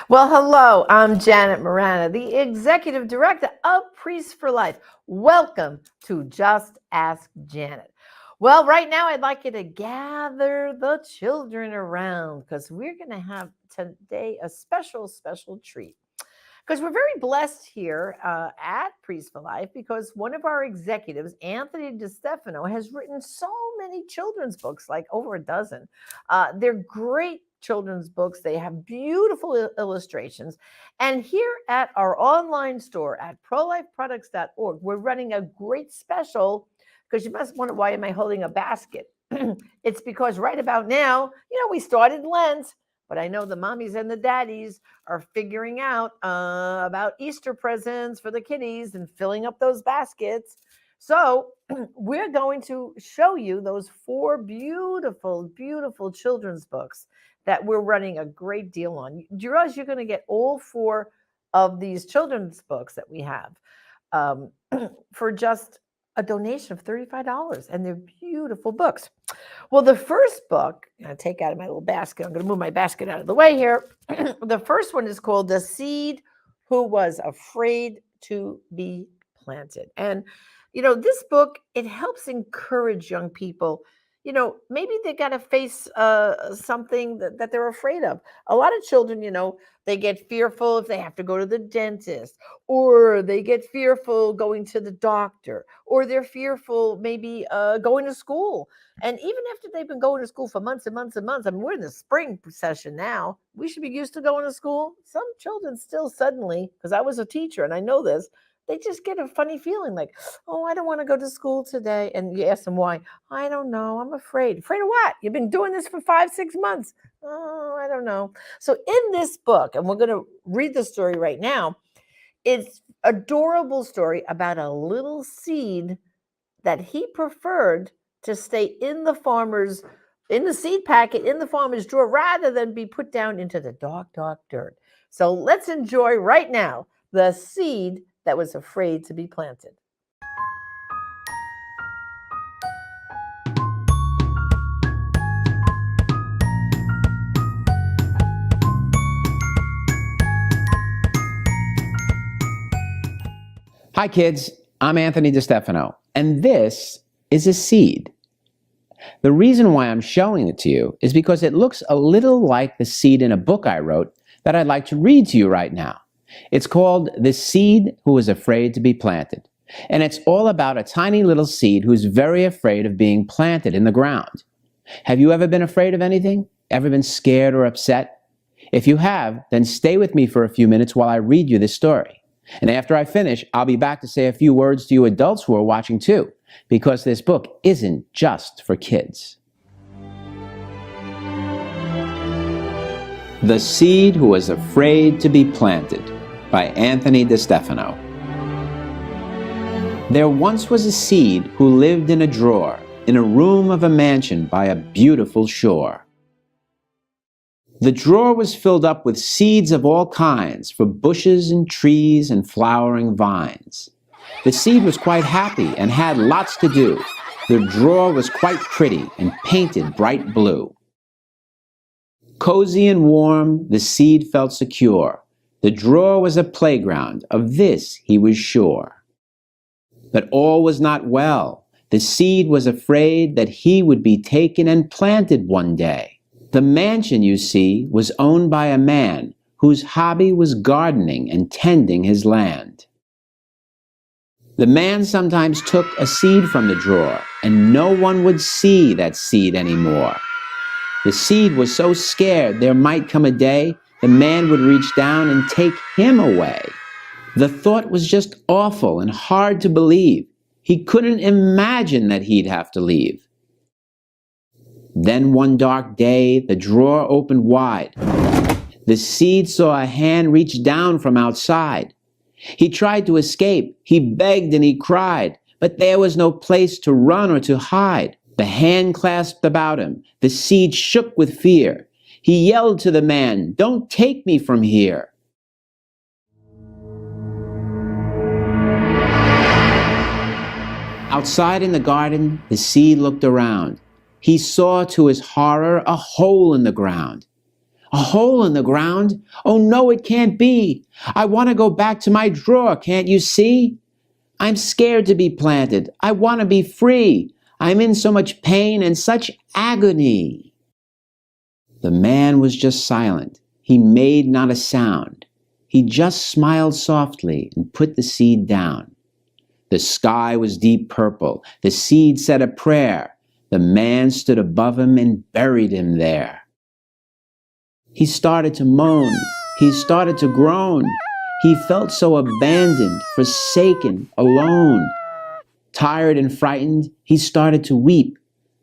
Well, hello, I'm Janet Marana, the Executive Director of Priests for Life. Welcome to Just Ask Janet. Well, right now I'd like you to gather the children around because we're going to have today a special treat. Because we're very blessed here at Priests for Life because one of our executives, Anthony DeStefano, has written so many children's books, like over a dozen. They're great children's books. They have beautiful illustrations. And here at our online store at prolifeproducts.org, we're running a great special because you must wonder, why am I holding a basket? It's because right about now, we started Lent, but I know the mommies and the daddies are figuring out about Easter presents for the kiddies and filling up those baskets. So we're going to show you those 4 beautiful children's books that we're running a great deal on. Do you realize you're going to get all 4 of these children's books that we have for just a donation of $35, and they're beautiful books. Well, the first book, I'll take out of my little basket. I'm going to move my basket out of the way here. The first one is called The Seed Who Was Afraid to Be Planted. And, this book, it helps encourage young people. Maybe they got to face something that they're afraid of. A lot of children, they get fearful if they have to go to the dentist, or they get fearful going to the doctor, or they're fearful maybe going to school. And even after they've been going to school for months and months and months, I mean, we're in the spring session now. We should be used to going to school. Some children still suddenly, because I was a teacher and I know this, they just get a funny feeling like, oh, I don't want to go to school today. And you ask them why. I don't know. I'm afraid. Afraid of what? You've been doing this for 5-6 months. Oh, I don't know. So in this book, and we're going to read the story right now, it's adorable story about a little seed that he preferred to stay in the seed packet, in the farmer's drawer, rather than be put down into the dark dirt. So let's enjoy right now The Seed That Was Afraid to Be Planted. Hi kids, I'm Anthony DeStefano, and this is a seed. The reason why I'm showing it to you is because it looks a little like the seed in a book I wrote that I'd like to read to you right now. It's called The Seed Who Was Afraid to Be Planted, and it's all about a tiny little seed who's very afraid of being planted in the ground. Have you ever been afraid of anything? Ever been scared or upset? If you have, then stay with me for a few minutes while I read you this story. And after I finish, I'll be back to say a few words to you adults who are watching too, because this book isn't just for kids. The Seed Who Was Afraid to Be Planted by Anthony DeStefano. There once was a seed who lived in a drawer in a room of a mansion by a beautiful shore. The drawer was filled up with seeds of all kinds for bushes and trees and flowering vines. The seed was quite happy and had lots to do. The drawer was quite pretty and painted bright blue. Cozy and warm, the seed felt secure. The drawer was a playground, of this he was sure. But all was not well. The seed was afraid that he would be taken and planted one day. The mansion, you see, was owned by a man whose hobby was gardening and tending his land. The man sometimes took a seed from the drawer, and no one would see that seed anymore. The seed was so scared there might come a day the man would reach down and take him away. The thought was just awful and hard to believe. He couldn't imagine that he'd have to leave. Then one dark day, the drawer opened wide. The seed saw a hand reach down from outside. He tried to escape. He begged and he cried, but there was no place to run or to hide. The hand clasped about him. The seed shook with fear. He yelled to the man, "Don't take me from here." Outside in the garden, the seed looked around. He saw to his horror a hole in the ground. A hole in the ground? Oh no, it can't be. I want to go back to my drawer, can't you see? I'm scared to be planted. I want to be free. I'm in so much pain and such agony. The man was just silent. He made not a sound. He just smiled softly and put the seed down. The sky was deep purple. The seed said a prayer. The man stood above him and buried him there. He started to moan. He started to groan. He felt so abandoned, forsaken, alone. Tired and frightened, he started to weep,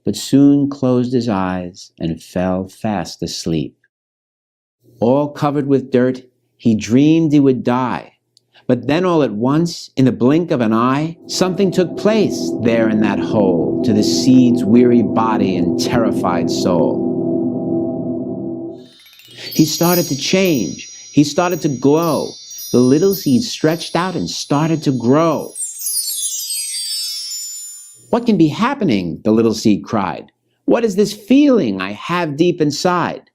but soon closed his eyes and fell fast asleep. All covered with dirt, he dreamed he would die. But then all at once, in the blink of an eye, something took place there in that hole to the seed's weary body and terrified soul. He started to change. He started to glow. The little seed stretched out and started to grow. What can be happening? The little seed cried. What is this feeling I have deep inside?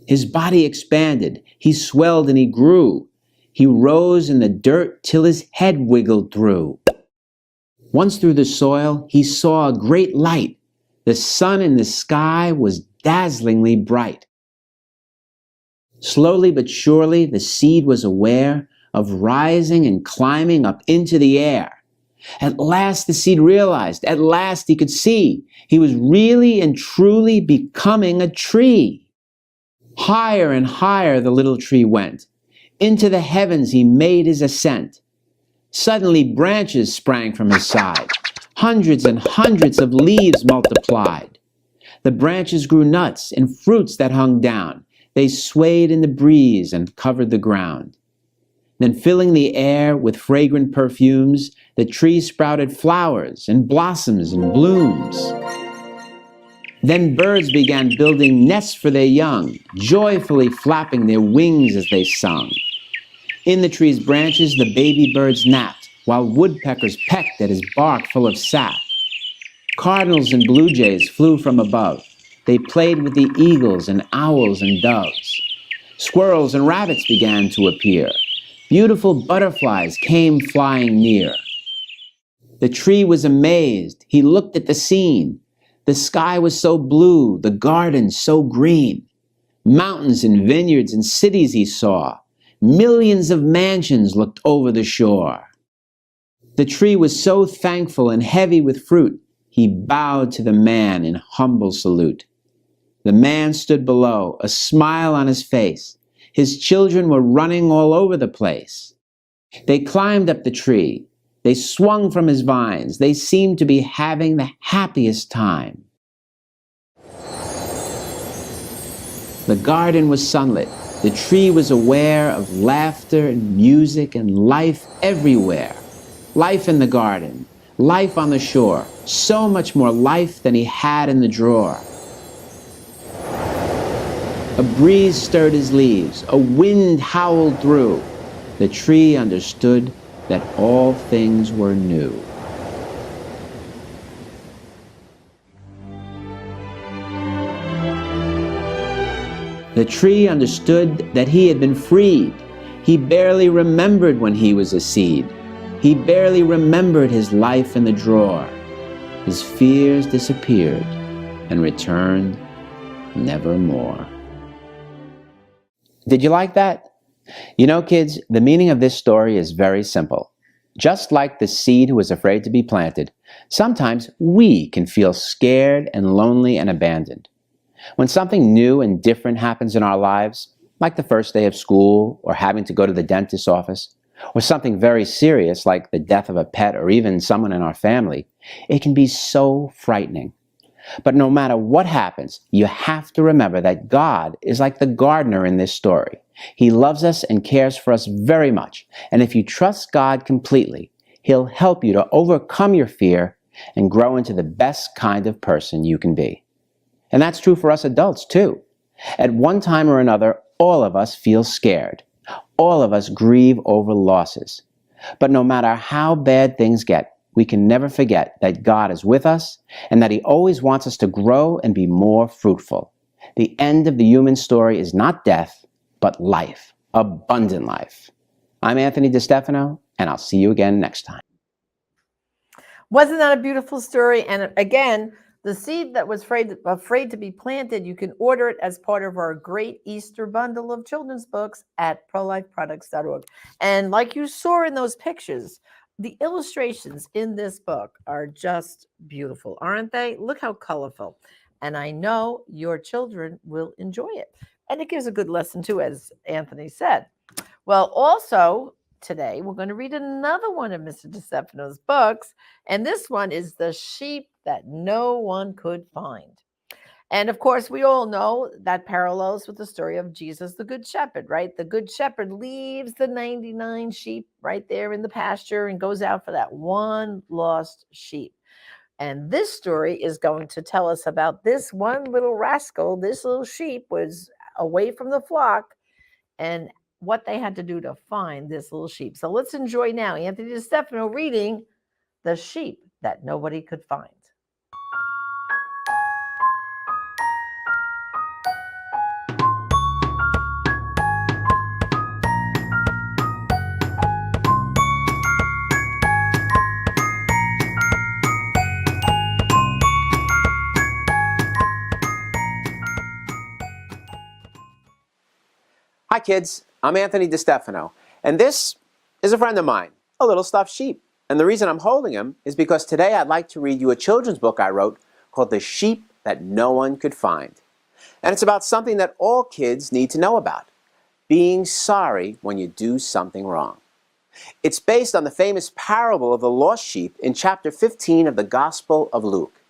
His body expanded. He swelled and he grew. He rose in the dirt till his head wiggled through. Once through the soil, he saw a great light. The sun in the sky was dazzlingly bright. Slowly but surely, the seed was aware of rising and climbing up into the air. At last the seed realized, at last he could see, he was really and truly becoming a tree. Higher and higher the little tree went. Into the heavens he made his ascent. Suddenly branches sprang from his side. Hundreds and hundreds of leaves multiplied. The branches grew nuts and fruits that hung down. They swayed in the breeze and covered the ground. Then filling the air with fragrant perfumes, the tree sprouted flowers and blossoms and blooms. Then birds began building nests for their young, joyfully flapping their wings as they sung. In the tree's branches, the baby birds napped, while woodpeckers pecked at his bark full of sap. Cardinals and blue jays flew from above. They played with the eagles and owls and doves. Squirrels and rabbits began to appear. Beautiful butterflies came flying near. The tree was amazed. He looked at the scene. The sky was so blue, the garden so green. Mountains and vineyards and cities he saw. Millions of mansions looked over the shore. The tree was so thankful and heavy with fruit, he bowed to the man in humble salute. The man stood below, a smile on his face. His children were running all over the place. They climbed up the tree. They swung from his vines. They seemed to be having the happiest time. The garden was sunlit. The tree was aware of laughter and music and life everywhere. Life in the garden, life on the shore, so much more life than he had in the drawer. A breeze stirred his leaves, a wind howled through. The tree understood that all things were new. The tree understood that he had been freed. He barely remembered when he was a seed. He barely remembered his life in the drawer. His fears disappeared and returned nevermore. Did you like that? You know, kids, the meaning of this story is very simple. Just like the seed who was afraid to be planted, sometimes we can feel scared and lonely and abandoned. When something new and different happens in our lives, like the first day of school or having to go to the dentist's office, or something very serious like the death of a pet or even someone in our family, it can be so frightening. But no matter what happens, you have to remember that God is like the gardener in this story. He loves us and cares for us very much. And if you trust God completely, He'll help you to overcome your fear and grow into the best kind of person you can be. And that's true for us adults too. At one time or another, all of us feel scared. All of us grieve over losses. But no matter how bad things get, we can never forget that God is with us and that He always wants us to grow and be more fruitful. The end of the human story is not death, but life, abundant life. I'm Anthony DeStefano, and I'll see you again next time. Wasn't that a beautiful story? And again, the seed that was afraid to be planted, you can order it as part of our great Easter bundle of children's books at prolifeproducts.org. And like you saw in those pictures, the illustrations in this book are just beautiful, aren't they? Look how colorful. And I know your children will enjoy it. And it gives a good lesson too, as Anthony said. Well, also today, we're going to read another one of Mr. DeStefano's books. And this one is The Sheep That No One Could Find. And of course, we all know that parallels with the story of Jesus, the Good Shepherd, right? The Good Shepherd leaves the 99 sheep right there in the pasture and goes out for that one lost sheep. And this story is going to tell us about this one little rascal. This little sheep was away from the flock and what they had to do to find this little sheep. So let's enjoy now Anthony DeStefano reading The Sheep That Nobody Could Find. Hi kids, I'm Anthony DeStefano, and this is a friend of mine, a little stuffed sheep. And the reason I'm holding him is because today I'd like to read you a children's book I wrote called The Sheep That No One Could Find. And it's about something that all kids need to know about, being sorry when you do something wrong. It's based on the famous parable of the lost sheep in chapter 15 of the Gospel of Luke.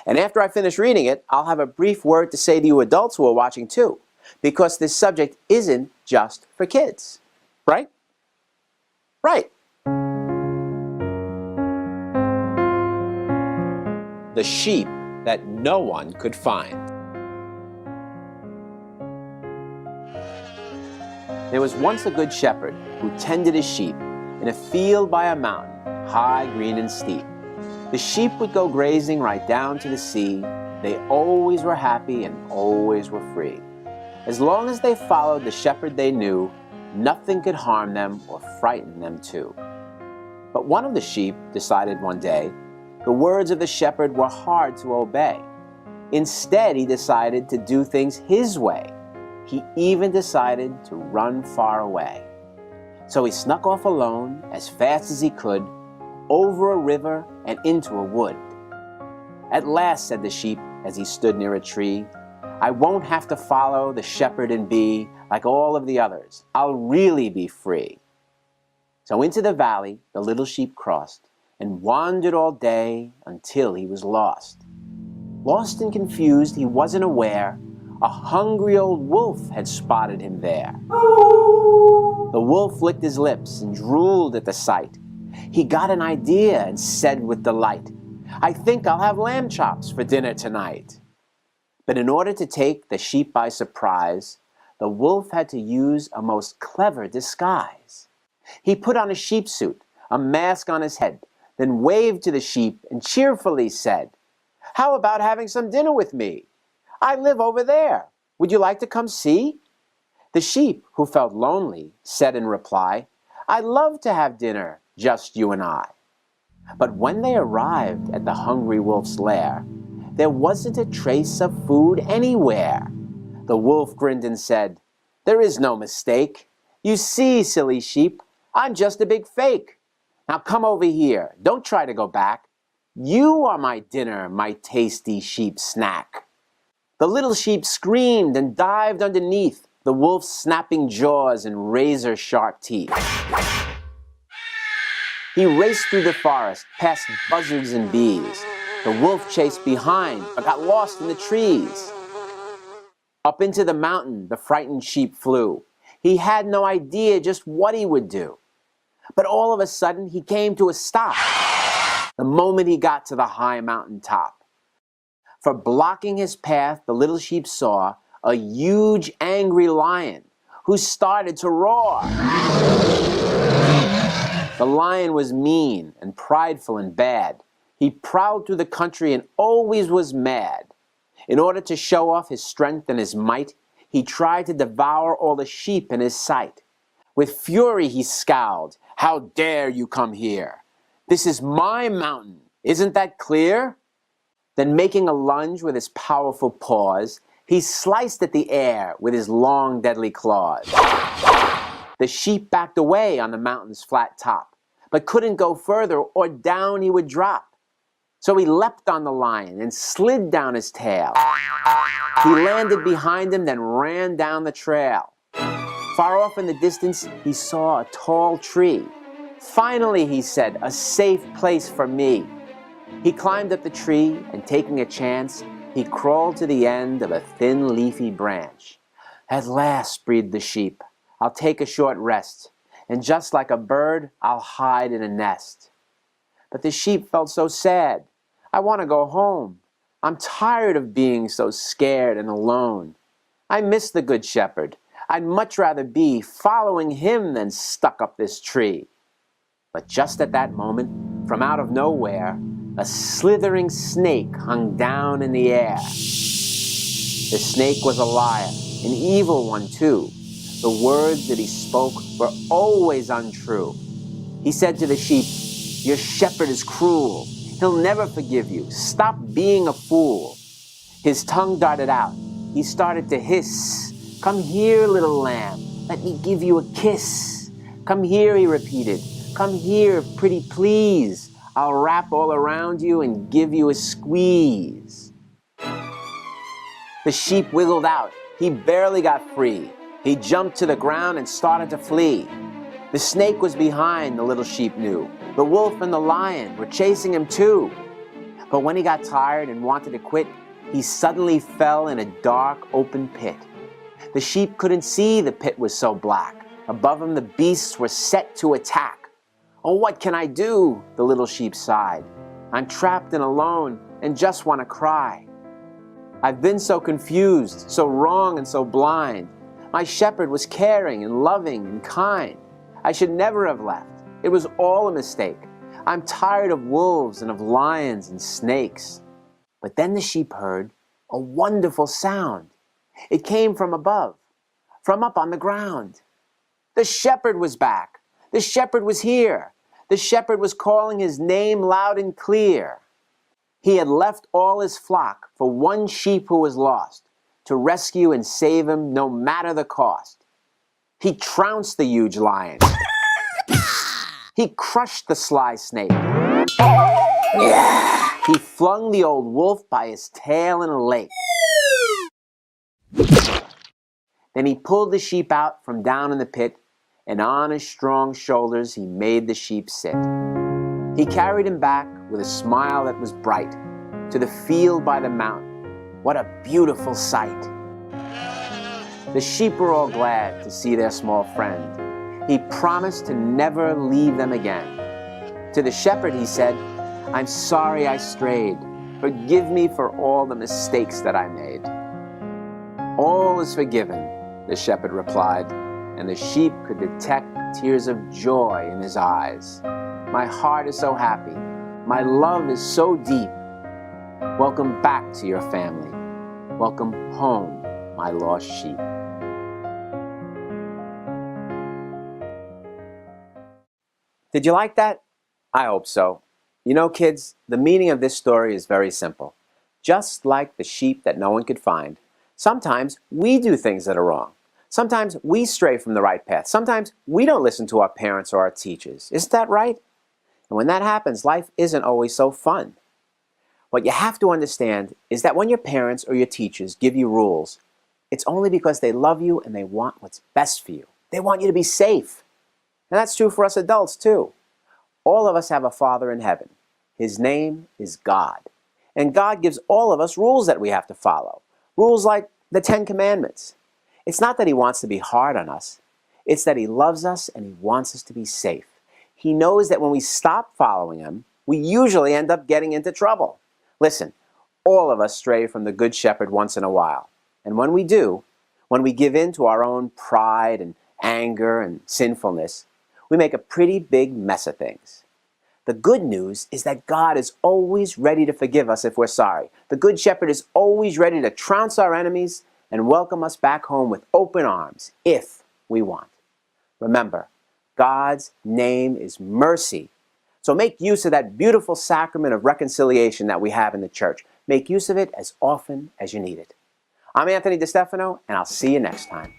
And after I finish reading it, I'll have a brief word to say to you adults who are watching too, because this subject isn't just for kids, right? Right. The sheep that no one could find. There was once a good shepherd who tended his sheep in a field by a mountain, high, green, and steep. The sheep would go grazing right down to the sea. They always were happy and always were free. As long as they followed the shepherd they knew, nothing could harm them or frighten them too. But one of the sheep decided one day the words of the shepherd were hard to obey. Instead, he decided to do things his way. He even decided to run far away. So he snuck off alone as fast as he could, over a river and into a wood. At last, said the sheep as he stood near a tree, I won't have to follow the shepherd and be like all of the others. I'll really be free. So into the valley the little sheep crossed and wandered all day until he was lost. Lost and confused, he wasn't aware a hungry old wolf had spotted him there. The wolf licked his lips and drooled at the sight. He got an idea and said with delight, I think I'll have lamb chops for dinner tonight. But in order to take the sheep by surprise, the wolf had to use a most clever disguise. He put on a sheep suit, a mask on his head, then waved to the sheep and cheerfully said, How about having some dinner with me? I live over there. Would you like to come see? The sheep, who felt lonely, said in reply, I'd love to have dinner, just you and I. But when they arrived at the hungry wolf's lair, there wasn't a trace of food anywhere. The wolf grinned and said, There is no mistake. You see, silly sheep, I'm just a big fake. Now come over here. Don't try to go back. You are my dinner, my tasty sheep snack. The little sheep screamed and dived underneath the wolf's snapping jaws and razor-sharp teeth. He raced through the forest, past buzzards and bees. The wolf chased behind, but got lost in the trees. Up into the mountain, the frightened sheep flew. He had no idea just what he would do. But all of a sudden, he came to a stop the moment he got to the high mountain top. For blocking his path, the little sheep saw a huge, angry lion who started to roar. The lion was mean and prideful and bad. He prowled through the country and always was mad. In order to show off his strength and his might, he tried to devour all the sheep in his sight. With fury he scowled, "How dare you come here? This is my mountain, isn't that clear?" Then making a lunge with his powerful paws, he sliced at the air with his long deadly claws. The sheep backed away on the mountain's flat top, but couldn't go further or down he would drop. So he leapt on the lion and slid down his tail. He landed behind him, then ran down the trail. Far off in the distance, he saw a tall tree. "Finally," he said, "a safe place for me." He climbed up the tree, and taking a chance, he crawled to the end of a thin leafy branch. "At last," breathed the sheep, "I'll take a short rest, and just like a bird, I'll hide in a nest." But the sheep felt so sad. "I want to go home. I'm tired of being so scared and alone. I miss the Good Shepherd. I'd much rather be following him than stuck up this tree." But just at that moment, from out of nowhere, a slithering snake hung down in the air. The snake was a liar, an evil one too. The words that he spoke were always untrue. He said to the sheep, "Your shepherd is cruel. He'll never forgive you. Stop being a fool." His tongue darted out. He started to hiss. "Come here, little lamb. Let me give you a kiss." "Come here," he repeated. "Come here, pretty please. I'll wrap all around you and give you a squeeze." The sheep wiggled out. He barely got free. He jumped to the ground and started to flee. The snake was behind, the little sheep knew. The wolf and the lion were chasing him too. But when he got tired and wanted to quit, he suddenly fell in a dark, open pit. The sheep couldn't see the pit was so black. Above him, the beasts were set to attack. "Oh, what can I do?" the little sheep sighed. "I'm trapped and alone and just want to cry. I've been so confused, so wrong and so blind. My shepherd was caring and loving and kind. I should never have left. It was all a mistake. I'm tired of wolves and of lions and snakes." But then the sheep heard a wonderful sound. It came from above, from up on the ground. The shepherd was back. The shepherd was here. The shepherd was calling his name loud and clear. He had left all his flock for one sheep who was lost, to rescue and save him no matter the cost. He trounced the huge lion. He crushed the sly snake. He flung the old wolf by his tail in a lake. Then he pulled the sheep out from down in the pit, and on his strong shoulders he made the sheep sit. He carried him back with a smile that was bright to the field by the mountain. What a beautiful sight! The sheep were all glad to see their small friend. He promised to never leave them again. To the shepherd he said, "I'm sorry I strayed. Forgive me for all the mistakes that I made." "All is forgiven," the shepherd replied, and the sheep could detect tears of joy in his eyes. "My heart is so happy. My love is so deep. Welcome back to your family. Welcome home, my lost sheep." Did you like that? I hope so. You know, kids, the meaning of this story is very simple. Just like the sheep that no one could find, sometimes we do things that are wrong. Sometimes we stray from the right path. Sometimes we don't listen to our parents or our teachers. Isn't that right? And when that happens, life isn't always so fun. What you have to understand is that when your parents or your teachers give you rules, it's only because they love you and they want what's best for you. They want you to be safe. And that's true for us adults too. All of us have a Father in heaven. His name is God. And God gives all of us rules that we have to follow. Rules like the 10 Commandments. It's not that He wants to be hard on us. It's that He loves us and He wants us to be safe. He knows that when we stop following Him, we usually end up getting into trouble. Listen, all of us stray from the Good Shepherd once in a while. And when we do, when we give in to our own pride and anger and sinfulness, we make a pretty big mess of things. The good news is that God is always ready to forgive us if we're sorry. The Good Shepherd is always ready to trounce our enemies and welcome us back home with open arms if we want. Remember, God's name is mercy. So make use of that beautiful sacrament of reconciliation that we have in the church. Make use of it as often as you need it. I'm Anthony DeStefano, and I'll see you next time.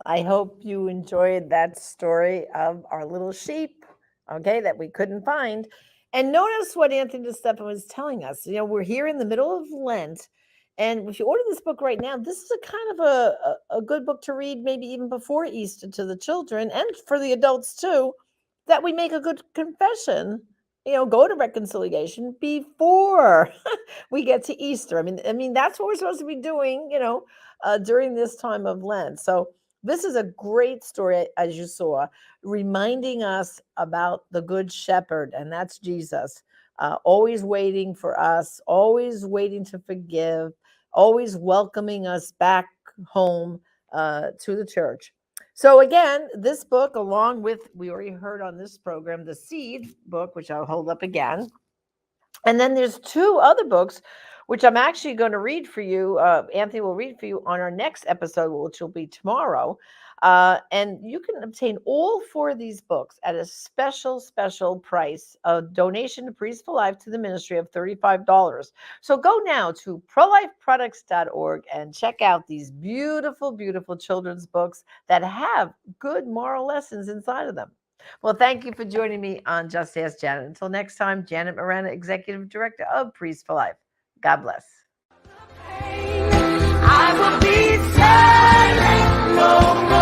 I hope you enjoyed that story of our little sheep, okay, that we couldn't find. And notice what Anthony DeStefano was telling us. You know, we're here in the middle of Lent, and if you order this book right now, this is a kind of a good book to read, maybe even before Easter to the children and for the adults too, that we make a good confession, you know, go to reconciliation before we get to Easter. I mean, that's what we're supposed to be doing, you know, during this time of Lent. So this is a great story, as you saw, reminding us about the Good Shepherd, and that's Jesus, always waiting for us, always waiting to forgive, always welcoming us back home to the church. So again, this book, along with, we already heard on this program, the Seed book, which I'll hold up again. And then there's two other books, which I'm actually going to read for you. Anthony will read for you on our next episode, which will be tomorrow. And you can obtain all four of these books at a special price, a donation to Priests for Life to the ministry of $35. So go now to prolifeproducts.org and check out these beautiful children's books that have good moral lessons inside of them. Well, thank you for joining me on Just Ask Janet. Until next time, Janet Marana, Executive Director of Priests for Life. God bless. I will be silent no more.